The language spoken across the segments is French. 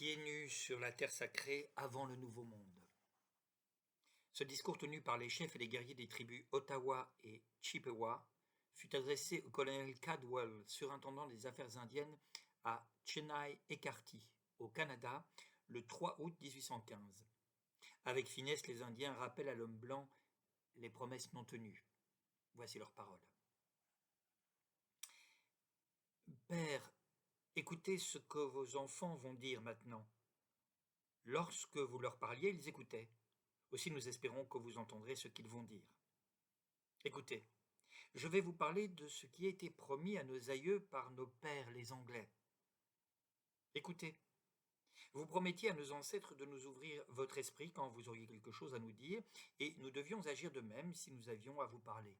Pieds nus sur la terre sacrée avant le Nouveau Monde. Ce discours tenu par les chefs et les guerriers des tribus Ottawa et Chippewa fut adressé au colonel Caldwell, surintendant des affaires indiennes à Chennai-Ekarty, au Canada, le 3 août 1815. Avec finesse, les Indiens rappellent à l'homme blanc les promesses non tenues. Voici leurs paroles. Père, écoutez ce que vos enfants vont dire maintenant. Lorsque vous leur parliez, ils écoutaient. Aussi nous espérons que vous entendrez ce qu'ils vont dire. Écoutez, je vais vous parler de ce qui a été promis à nos aïeux par nos pères les Anglais. Écoutez, vous promettiez à nos ancêtres de nous ouvrir votre esprit quand vous auriez quelque chose à nous dire, et nous devions agir de même si nous avions à vous parler.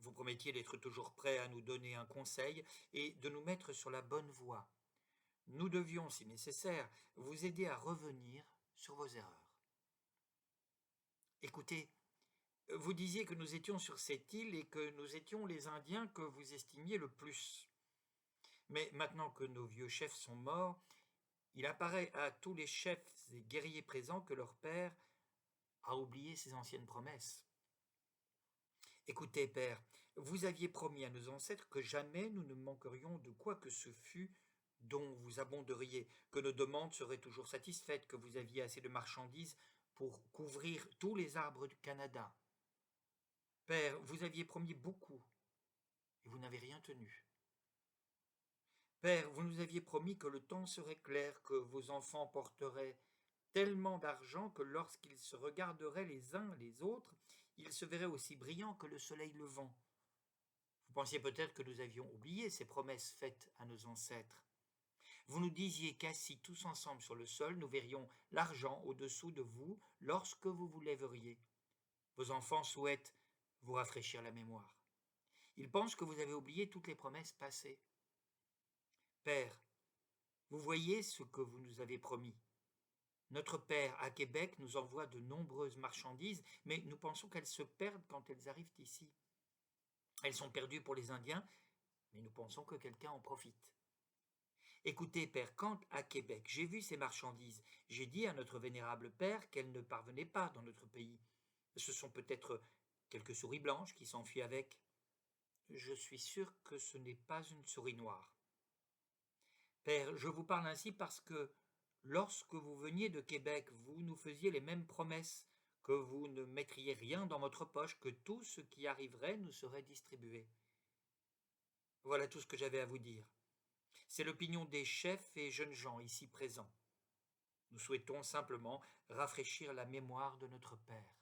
Vous promettiez d'être toujours prêts à nous donner un conseil et de nous mettre sur la bonne voie. Nous devions, si nécessaire, vous aider à revenir sur vos erreurs. Écoutez, vous disiez que nous étions sur cette île et que nous étions les Indiens que vous estimiez le plus. Mais maintenant que nos vieux chefs sont morts, il apparaît à tous les chefs et guerriers présents que leur père a oublié ses anciennes promesses. Écoutez, père, vous aviez promis à nos ancêtres que jamais nous ne manquerions de quoi que ce fût dont vous abonderiez, que nos demandes seraient toujours satisfaites, que vous aviez assez de marchandises pour couvrir tous les arbres du Canada. Père, vous aviez promis beaucoup, et vous n'avez rien tenu. Père, vous nous aviez promis que le temps serait clair, que vos enfants porteraient tellement d'argent que lorsqu'ils se regarderaient les uns les autres, ils se verraient aussi brillants que le soleil levant. Vous pensiez peut-être que nous avions oublié ces promesses faites à nos ancêtres. Vous nous disiez qu'assis tous ensemble sur le sol, nous verrions l'argent au-dessous de vous lorsque vous vous lèveriez. Vos enfants souhaitent vous rafraîchir la mémoire. Ils pensent que vous avez oublié toutes les promesses passées. Père, vous voyez ce que vous nous avez promis. Notre père à Québec nous envoie de nombreuses marchandises, mais nous pensons qu'elles se perdent quand elles arrivent ici. Elles sont perdues pour les Indiens, mais nous pensons que quelqu'un en profite. Écoutez, père, quand à Québec j'ai vu ces marchandises, j'ai dit à notre vénérable père qu'elles ne parvenaient pas dans notre pays. Ce sont peut-être quelques souris blanches qui s'enfuient avec. Je suis sûr que ce n'est pas une souris noire. Père, je vous parle ainsi parce que lorsque vous veniez de Québec, vous nous faisiez les mêmes promesses, que vous ne mettriez rien dans votre poche, que tout ce qui arriverait nous serait distribué. Voilà tout ce que j'avais à vous dire. C'est l'opinion des chefs et jeunes gens ici présents. Nous souhaitons simplement rafraîchir la mémoire de notre Père.